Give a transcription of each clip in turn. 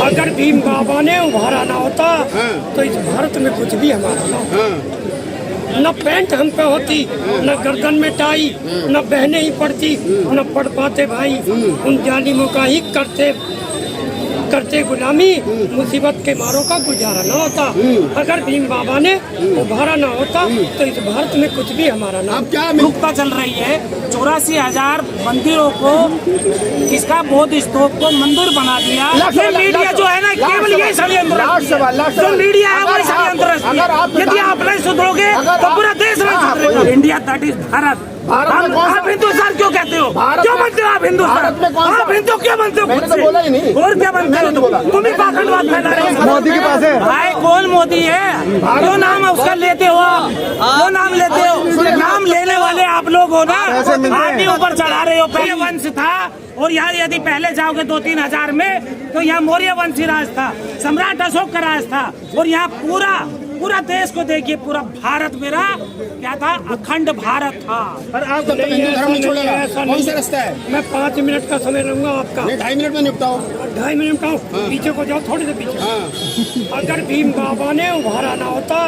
अगर भीम बाबा ने उभारा ना होता तो इस भारत में कुछ भी हमारा ना होता। न पैंट हम पे होती, न गर्दन में टाई, न बहने ही पड़ती, न पढ़ पाते भाई। उन जालिमों का ही करते गुलामी, मुसीबत के मारों का गुजारा ना होता। अगर भीम बाबा ने उभारा ना होता तो इस भारत में कुछ भी हमारा ना। अब क्या रुकता चल रही है 84,000 मंदिरों को, किसका बौद्ध स्तूप को मंदिर बना दिया। ये मीडिया जो है ना, केवल ये षड्यंत्र, जो मीडिया है वो षड्यंत्र। यदि आप नहीं सुधरोगे तो पूरा देश नहीं सुधरेगा। India that is Bharat. आप हिंदुस्तान क्यों कहते हो? क्यों बनते हो आप हिंदुस्तान? आप हिंदू क्यों बनते हो? मैंने तो बोला ही नहीं। और क्या बनते हो तुम ही पाखंडवाद फैला रहे हो। मोदी के पास है भाई, कौन मोदी है? क्यों नाम उसका लेते हो आप? क्यों नाम लेते हो? नाम लेने वाले आप लोग हो ना, आगे ऊपर चढ़ा रहे हो। पहले वंश था और यहाँ यदि पहले जाओगे 2-3 हजार में तो यहाँ मौर्य वंशी राज था, सम्राट अशोक का राज था। और यहाँ पूरा देश को देखिए, पूरा भारत मेरा क्या था, अखंड भारत था। पर आप जब तक हिंदू धर्म नहीं छोड़ेगा कौन सा रास्ता है? मैं 5 मिनट का समय लूंगा आपका। 2.5 मिनट में निपटाओ। 2.5 मिनट का पीछे को जाओ, थोड़े से पीछे। अगर भीम बाबा ने उभारा ना होता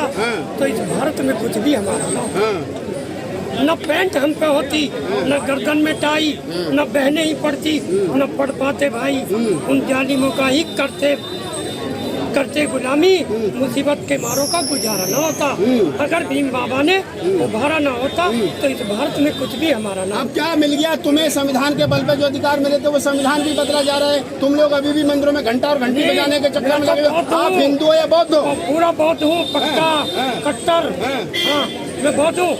तो इस भारत में कुछ भी हमारा ना होता। न पैंट हम पे होती, न गर्दन में टाई, न बहने ही पड़ती, न पढ़ पाते भाई। उन जालिमों का ही करते गुलामी, मुसीबत के मारों का गुजारा ना होता। अगर भीम बाबा ने उभारा ना होता तो इस भारत में कुछ भी हमारा ना। अब क्या मिल गया तुम्हें? संविधान के बल पे जो अधिकार मिले थे वो संविधान भी बदला जा रहा है। तुम लोग अभी भी मंदिरों में घंटा और घंटी बजाने के चक्कर में लगे हो। आप हिंदू हो या बौद्ध हो? पूरा बौद्ध हूँ, पक्का कट्टर। हाँ, मैं बौद्ध हूँ।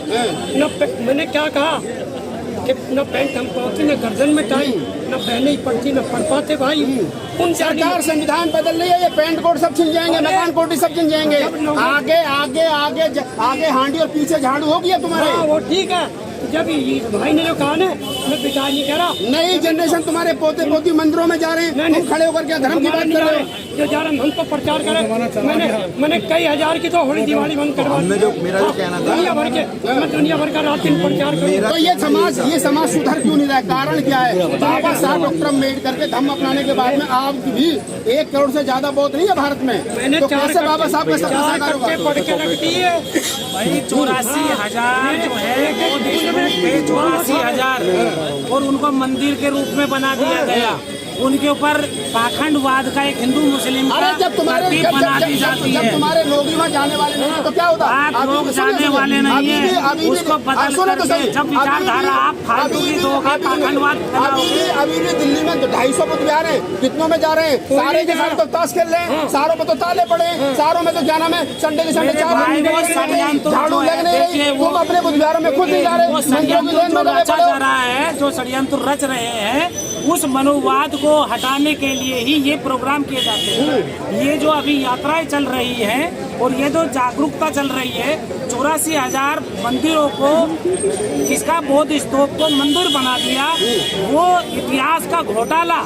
मैंने क्या कहा कि न पैंट हम पहुँची, न गर्दन में टाई, न बहने ही पड़ती, न पढ़ पाते भाई। उन सरकार संविधान बदल रही है, ये पैंट कोट सब छिन जाएंगे, मकान कोटी सब छिन जाएंगे। आगे आगे आगे आगे हांडी और पीछे झाड़ू हो गया तुम्हारे। वो ठीक है, जब ये भाई ने जो कहा ना, मैं बिचार नहीं कह रहा। नई जनरेशन तुम्हारे पोते पोती मंदिरों में जा रहे हैं, तुम खड़े होकर क्या धर्म की बात कर रहे हो? जो जा रहे हैं हम तो प्रचार करें। मैंने कई हजार की तो होली दिवाली बंद करवा दी। मेरा जो कहना था, दुनिया भर के, मैं दुनिया भर का रात दिन प्रचार करूँ। तो ये समाज सुधर क्यों नहीं रहा है? कारण क्या है? बाबा साहब डॉक्टर अम्बेडकर के धम्म अपनाने के बाद में आप भी 1 करोड़ से ज्यादा बौद्ध नहीं है भारत में। मैंने तो कैसे बाबा साहब का सपना साकार होगा? पढ़ के रख दी है भाई। 84,000 जो है 84,000 और उनको मंदिर के रूप में बना दिया गया। उनके ऊपर पाखंडवाद का एक हिंदू मुस्लिम अरे जब तुम्हारे बना दी जाती है। जब तुम्हारे लोग ही वहाँ जाने वाले नहीं तो क्या होता? आप लोग जाने वाले नहीं है, उसको बदल करके जब विचारधारा आप फालतू की दोगे, पाखंडवाद फैलाओगे। अभी भी दिल्ली में 250 बुद्ध विहार है, कितनों में जा रहे हैं? सारे के सारे तो ताश खेल रहे हैं, सारों में तो ताले पड़े हैं, सारों में तो क्या नाम है, संडे के संडे झाड़ू लगने। तुम अपने बुद्ध विहारों में खुद नहीं जा रहे। जा रहा है जो षड्यंत्र रच रहे हैं, उस मनोवाद को हटाने के लिए ही ये प्रोग्राम किए जाते हैं। ये जो अभी यात्राएं चल रही हैं और ये जो जागरूकता चल रही है, 84,000 मंदिरों को, किसका बौद्ध स्तूप को मंदिर बना दिया, वो इतिहास का घोटाला,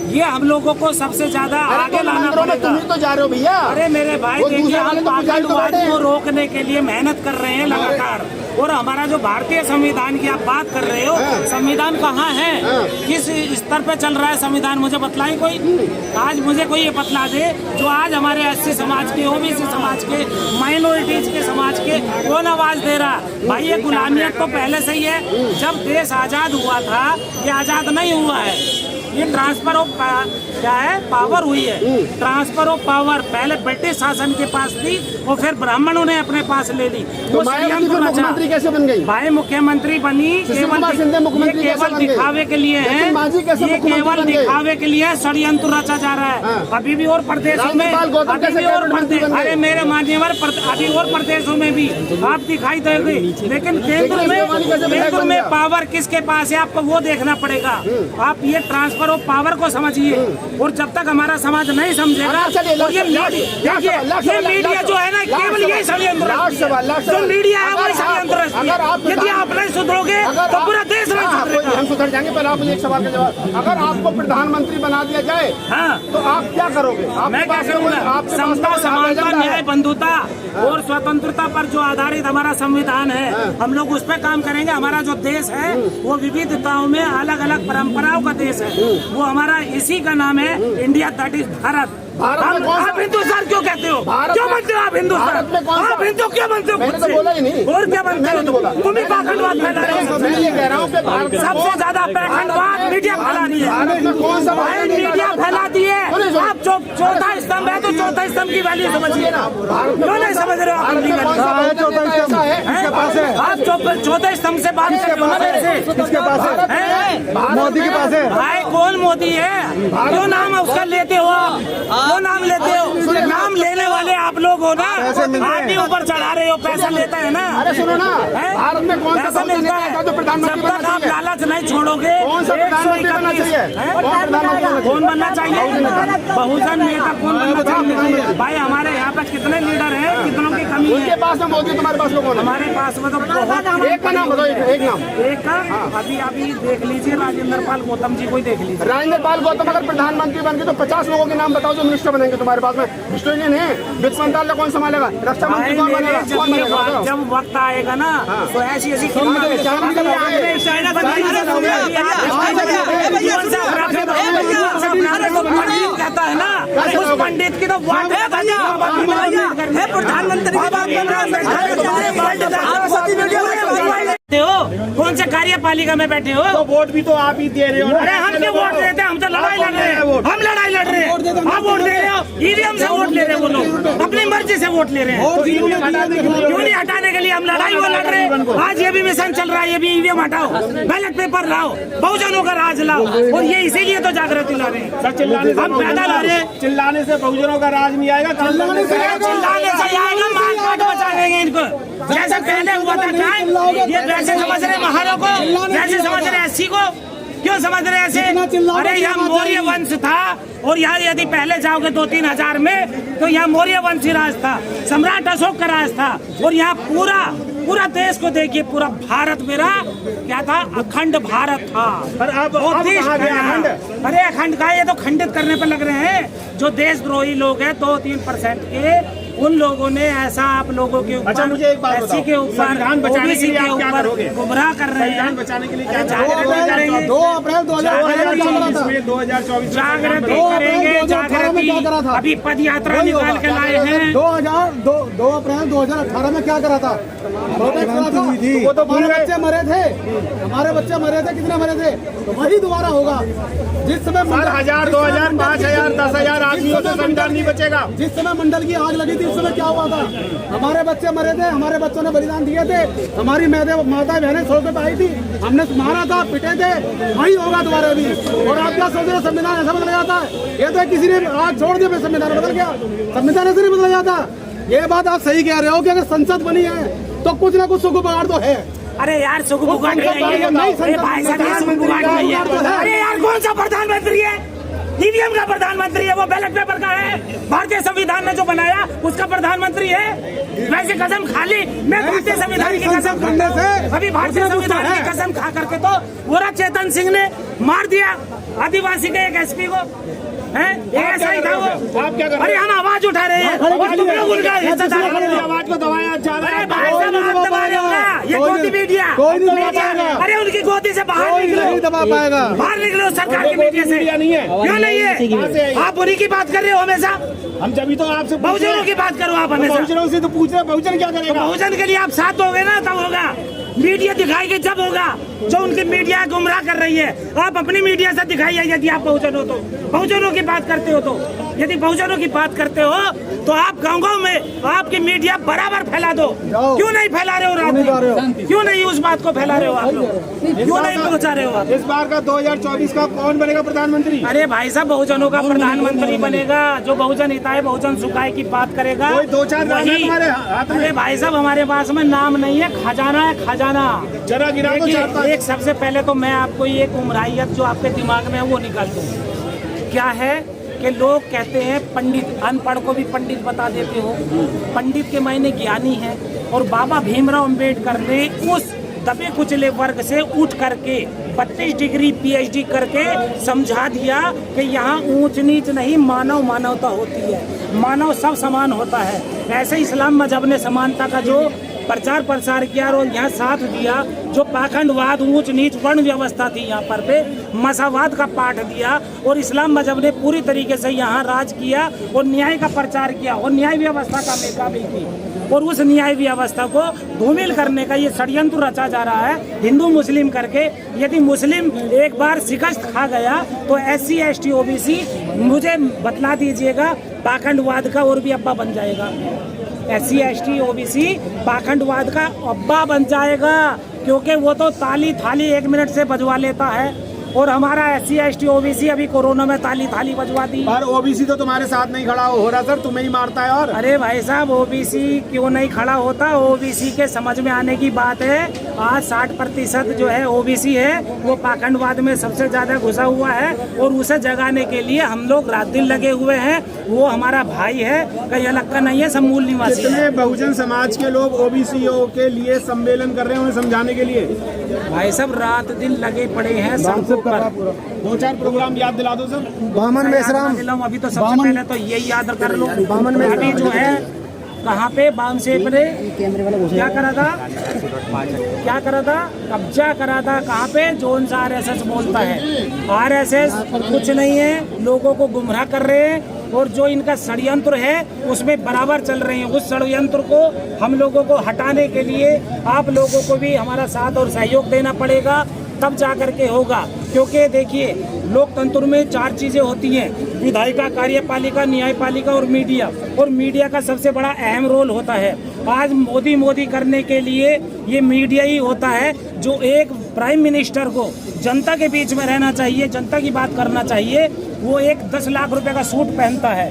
ये हम लोगों को सबसे ज्यादा आगे लाना पड़ेगा। तुम ही तो जा रहे हो भैया। अरे मेरे भाई देखिए, हम पाखंडवाद को रोकने के लिए मेहनत कर रहे हैं लगातार। और हमारा जो भारतीय संविधान की आप बात कर रहे हो, संविधान कहाँ है, किस स्तर पे चल रहा है संविधान, मुझे बतलाएं कोई। आज मुझे कोई ये बतला दे जो आज हमारे SC समाज के, OBC समाज के, माइनॉरिटीज के समाज के कौन आवाज दे रहा? भाई ये गुलामियत तो पहले से ही है। जब देश आजाद हुआ था, ये आजाद नहीं हुआ है, ये ट्रांसफर ऑफ क्या है, पावर हुई है। ट्रांसफर ऑफ पावर पहले ब्रिटिश शासन के पास थी और फिर ब्राह्मणों ने अपने पास ले ली। तो मुख्यमंत्री कैसे बन गई? भाई मुख्यमंत्री बनी केवल दिखावे के लिए है, ये केवल दिखावे के लिए षड्यंत्र रचा जा रहा है। अभी भी और प्रदेशों में, अरे मेरे मान्यवर, अभी और प्रदेशों में भी आप दिखाई देंगे, लेकिन केंद्र में पावर किसके पास है आपको वो देखना पड़ेगा। आप ये ट्रांसफर ऑफ पावर को समझिए, और जब तक हमारा समाज नहीं समझेगा, और ये मीडिया जो है ना, केवल यही षड्यंत्र, जो मीडिया है वही षड्यंत्र। यदि आप नहीं सुधरोगे तो पूरा देश नहीं सुधरेगा। हम सुधर जाएंगे। पहले आप मुझे एक सवाल का जवाब, अगर आपको प्रधानमंत्री बना दिया जाए तो आप क्या करोगे? मैं क्या करूँगा? समता, समानता, न्याय, बंधुता और स्वतंत्रता पर जो आधारित हमारा संविधान है, हम लोग उस पर काम करेंगे। हमारा जो देश है वो विविधताओं में अलग अलग परंपराओं का देश है, वो हमारा इसी का नाम है में India that is Bharat. Bharat में कौन सा- आप हिंदुस्तान क्यों कहते हो? भारत क्यों में- बनते हो आप हिंदुस्तान? भारत में कौन सा- आप हिंदू क्यों बनते हो? मैंने खुद तो से? बोला ही नहीं। और क्या बनते मैंने तो बोला। हो? तुम ही पाखंडवाद फैला रहे हो। मैं ये कह रहा हूँ कि भारत में सबसे कौन- ज्यादा पाखंडवाद मीडिया फैला रही है। भारत में कौन सा भाई मीडिया फैलाती है। आप चौथा स्तंभ है तो चौथा स्तंभ की वैल्यू समझिए ना। क्यों नहीं समझ रहे हो आप? भारत में कौन सा चौथा ऐसा है किसके पास है? आप चौथे स्तंभ से बात कर रहे हो ना मेरे से? किसके पास है? मोदी के पास है। भाई कौन मोदी है? क्यों नाम उसका लेते हो आप? क्यों नाम लेते हो? नाम लेने वाले आप लोग हो ना। आप ही ऊपर चढ़ा रहे हो, पैसा लेता है ना। अरे सुनो ना, हैं? भारत में कौन सा पैसा मिलता है। जो प्रधानमंत्री जब तक बनना आप चाहिए? लालच नहीं छोड़ोगे कौन सा प्रधानमंत्री बनना चाहिए? हैं? कौन प्रधानमंत्री बनना कौन बनना चाहिए? बहुजन नेता कौन बनना चाहिए? भाई हमारे यहाँ पे कितने लीडर हैं, कितनों की कमी उनके है? पास में मोदी, तुम्हारे पास में कौन है? हमारे पास में तो बहुत एक का नाम बताओ, एक नाम। एक का अभी देख लीजिए, राजेंद्र पाल गौतम जी को ही देख लीजिए। राजेंद्र पाल गौतम अगर प्रधानमंत्री बन गए तो 50 लोगों के नाम बताओ जो मिनिस्टर बनेंगे तुम्हारे पास में। मिनिस्टर नहीं है, वित्त मंत्रालय कौन संभालेगा? रक्षा मंत्री कौन बनेगा? कौन बनेगा बताओ? जब वक्त आएगा ना तो ऐसी ऐसी कहता है ना, उस पंडित की तो प्रधानमंत्री की बात हो। कौन से कार्यपालिका में बैठे हो? तो वोट भी तो आप ही दे रहे हो। अरे हम क्यों वोट देते हैं? हम तो लड़ाई लड़ रहे हैं। हम लड़ाई लड़ रहे हैं। आप वोट दे रहे हो, ईवीएम से वोट ले रहे हैं वो लोग, अपनी मर्जी से वोट ले रहे हैं। क्यों नहीं हटाने के लिए हम लड़ाई वो लड़ रहे हैं? आज ये भी मिशन चल रहा है, ये भी ईवीएम हटाओ, बैलेट पेपर लाओ, बहुजनों का राज लाओ, और ये इसीलिए तो जागृति ला रहे हैं। हम पैदल आ रहे हैं। चिल्लाने से बहुजनों का राज नहीं आएगा। चिल्लाने से आएगा, मार काट बचा देंगे इनको। जैसे पहले हुआ था क्या? ये वैसे समझ रहे महारों को, वैसे समझ रहे एससी को। क्यों समझ रहे ऐसे? अरे यहाँ मौर्य वंश था, और यहाँ यदि पहले जाओगे 2-3 हजार में तो यहाँ मौर्य वंशी राज था, सम्राट अशोक का राज था। और यहाँ पूरा देश को देखिए, पूरा भारत मेरा क्या था? अखंड भारत था। पर अब कहाँ गया अखंड? अरे अखंड का ये तो खंडित करने पर लग रहे हैं। जो देशद्रोही लोग हैं 2-3% के, उन लोगों ने ऐसा आप लोगों के ऊपर, अच्छा, मुझे एक बात बताओ, के ऊपर, संविधान बचाने के लिए आप क्या ऊपर करोगे? गुमराह कर रहे हैं। संविधान बचाने के लिए क्या जागृति करेंगे। 2 अप्रैल 2024 में 2024 जागृति करेंगे, जागृति। अभी पद यात्रा निकाल के लाए हैं। 2 अप्रैल 2018 में क्या करा था? प्रोटेस्ट करा था। वो तो भूल हमारे गए। बच्चे मरे थे, हमारे बच्चे मरे थे, कितने मरे थे? तो वही दोबारा होगा। जिस समय 1000, 2000, 5000, 10,000 आदमियों से संविधान नहीं बचेगा। जिस समय मंडल की आग लगी थी उस समय क्या हुआ था? हमारे बच्चे मरे थे, हमारे बच्चों ने बलिदान दिए थे, हमारी माता बहनें सड़कों पे आई थी, हमने मारा था, पिटे थे। वही होगा दोबारा भी। और आप क्या सोच रहे हो संविधान ऐसा बदल जाता है? ये तो किसी ने आग छोड़ दिया, संविधान बदल गया। संविधान ऐसे नहीं बदल जाता। ये बात आप सही कह रहे हो कि अगर संसद बनी है तो कुछ ना कुछ सुख बगाड़ तो है। अरे यार सुख बुगाड़ नहीं है। अरे भाई साहब ये सुख बुगाड़ नहीं है। अरे यार कौन सा प्रधानमंत्री है? ईवीएम का प्रधानमंत्री है, वो बैलेट पेपर का है। भारतीय संविधान ने जो बनाया उसका प्रधानमंत्री है। वैसे कसम खा ली, मैं भारतीय संविधान की कसम खाता हूं। अभी भारतीय संविधान की कसम खा करके तो पूरा चेतन सिंह ने मार दिया आदिवासी के एक एसपी को, है? ऐसा ही था वो। आप क्या कर रहे अरे हम आवाज उठा रहे हैं और तुम लोग उनका हिस्सेदार बन रहे हो। आवाज को दबाया जा रहा अरे है। भाई साहब आप दबा रहे हो ना, ये गोदी मीडिया। अरे उनकी गोदी से बाहर निकलो, दबा पाएगा। बाहर निकलो सरकार की मीडिया से। मीडिया नहीं है। क्यों नहीं है? आप उन्हीं की बात कर रहे हो हमेशा। हम जब तो आपसे बहुजनों की बात करो आप हमेशा। बहुजनों से तो पूछ रहे हैं, बहुजन क्या करेगा? बहुजन के लिए आप साथ दोगे ना तब होगा। मीडिया दिखाएगी जब होगा। जो उनकी मीडिया गुमराह कर रही है, आप अपनी मीडिया से दिखाइए। यदि आप बहुजन हो तो, बहुजनों की बात करते हो तो, यदि बहुजनों की बात करते हो तो आप गाँव में आपकी मीडिया बराबर फैला दो। क्यों नहीं फैला रहे हो रात में? क्यों नहीं उस बात को फैला रहे हो आप लोग? क्यों नहीं पहुँचा रहे हो आप? इस बार का 2024 का कौन बनेगा प्रधानमंत्री? अरे भाई साहब बहुजनों का प्रधानमंत्री बनेगा जो बहुजन हिताय बहुजन सुखाय की बात करेगा। कोई 2-4 नाम है वही। तुम्हारे हाथ में? अरे भाई साहब हमारे पास में नाम नहीं है, खजाना है खजाना। जरा गिरा दो देखिए, 4-5। एक सबसे पहले तो मैं आपको ये गुमराहियत जो आपके दिमाग में है वो निकाल दूं। क्या है कि लोग कहते हैं पंडित, अनपढ़ को भी पंडित बता देते हो। पंडित के मायने ज्ञानी है। और बाबा भीमराव अंबेडकर ने उस दबे कुचले वर्ग से उठ करके 32 डिग्री PhD करके समझा दिया कि यहाँ ऊंच नीच नहीं, मानव मानवता होती है, मानव सब समान होता है। ऐसे इस्लाम मजहब ने समानता का जो प्रचार प्रसार किया और यहाँ साथ दिया, जो पाखंडवाद, ऊंच नीच, वर्ण व्यवस्था थी यहाँ पर पे मसावाद का पाठ दिया और इस्लाम मजहब ने पूरी तरीके से यहाँ राज किया और न्याय का प्रचार किया और न्याय व्यवस्था का मुकाबला की और उस न्याय व्यवस्था को धूमिल करने का ये षड्यंत्र रचा जा रहा है हिंदू मुस्लिम करके। यदि मुस्लिम एक बार शिकस्त खा गया तो SC ST OBC मुझे बतला दीजिएगा पाखंडवाद का और भी अब्बा बन जाएगा। SC ST OBC पाखंडवाद का अब्बा बन जाएगा क्योंकि वो तो ताली थाली 1 मिनट से बजवा लेता है और हमारा SC ST OBC अभी कोरोना में ताली थाली बजवा दी। पर ओबीसी तो तुम्हारे साथ नहीं खड़ा हो रहा सर, तुम्हें ही मारता है। और अरे भाई साहब OBC क्यों नहीं खड़ा होता? OBC के समझ में आने की बात है। आज 60% जो है OBC है वो पाखंडवाद में सबसे ज्यादा घुसा हुआ है और उसे जगाने के लिए हम लोग रात दिन लगे हुए हैं। वो हमारा भाई है, कहीं अलग का नहीं है, सब मूल निवासी है। कितने बहुजन समाज के लोग ओबीसीओ के लिए सम्मेलन कर रहे हैं उन्हें समझाने के लिए? भाई सब रात दिन लगे पड़े हैं सड़कों पर। 2-4 प्रोग्राम याद दिला दो सर। बामन मेसराम, अभी तो सबसे पहले तो यही याद कर लो। अभी जो है कहाँ पे बाम से क्या करा था, कब्जा करा था। कहाँ पे? जोन सा RSS बोलता है। RSS कुछ नहीं है, लोगों को गुमराह कर रहे हैं और जो इनका षड्यंत्र है उसमें बराबर चल रहे हैं। उस षड्यंत्र को हम लोगों को हटाने के लिए आप लोगों को भी हमारा साथ और सहयोग देना पड़ेगा, तब जा करके होगा। क्योंकि देखिए लोकतंत्र में 4 चीजें होती हैं, विधायिका, कार्यपालिका, न्यायपालिका और मीडिया। और मीडिया का सबसे बड़ा अहम रोल होता है। आज मोदी करने के लिए ये मीडिया ही होता है जो एक प्राइम मिनिस्टर को जनता के बीच में रहना चाहिए, जनता की बात करना चाहिए। वो एक 10 लाख रुपए का सूट पहनता है?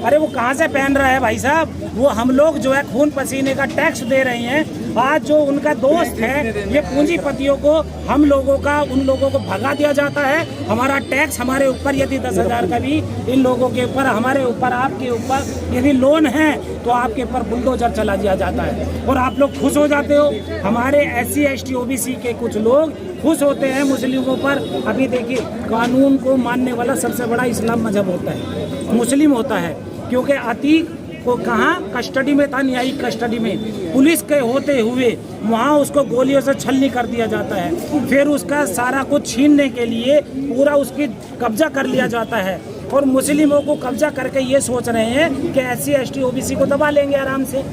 अरे वो कहाँ से पहन रहा है भाई साहब? वो हम लोग जो है खून पसीने का टैक्स दे रहे हैं। आज जो उनका दोस्त है ये पूंजीपतियों को, हम लोगों का, उन लोगों को भगा दिया जाता है। हमारा टैक्स हमारे ऊपर यदि 10,000 का भी इन लोगों के ऊपर, हमारे ऊपर, आपके ऊपर यदि लोन है तो आपके ऊपर बुलडोजर चला दिया जाता है और आप लोग खुश हो जाते हो। हमारे SC ST OBC के कुछ लोग खुश होते हैं मुस्लिमों पर। अभी देखिए कानून को मानने वाला सबसे बड़ा इस्लाम मजहब होता है, मुस्लिम होता है। क्योंकि अतीक को कहाँ कस्टडी में था, न्यायिक कस्टडी में, पुलिस के होते हुए वहाँ उसको गोलियों से छलनी कर दिया जाता है। फिर उसका सारा कुछ छीनने के लिए पूरा उसकी कब्जा कर लिया जाता है और मुस्लिमों को कब्जा करके ये सोच रहे हैं कि SC ST OBC को दबा लेंगे आराम से।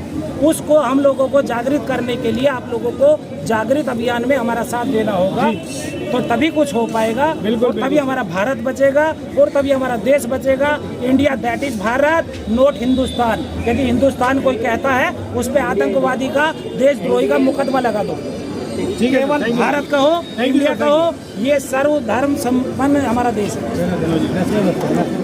उसको हम लोगों को जागृत करने के लिए आप लोगों को जागृत अभियान में हमारा साथ देना होगा, तो तभी कुछ हो पाएगा। बिल्कुल, तभी हमारा भारत बचेगा और तभी हमारा देश बचेगा। India that is Bharat, not Hindustan. यदि हिंदुस्तान कोई कहता है उस पर आतंकवादी का, देशद्रोही का मुकदमा लगा दो। केवल भारत का हो, इंडिया का हो, ये सर्वधर्म संपन्न हमारा देश है।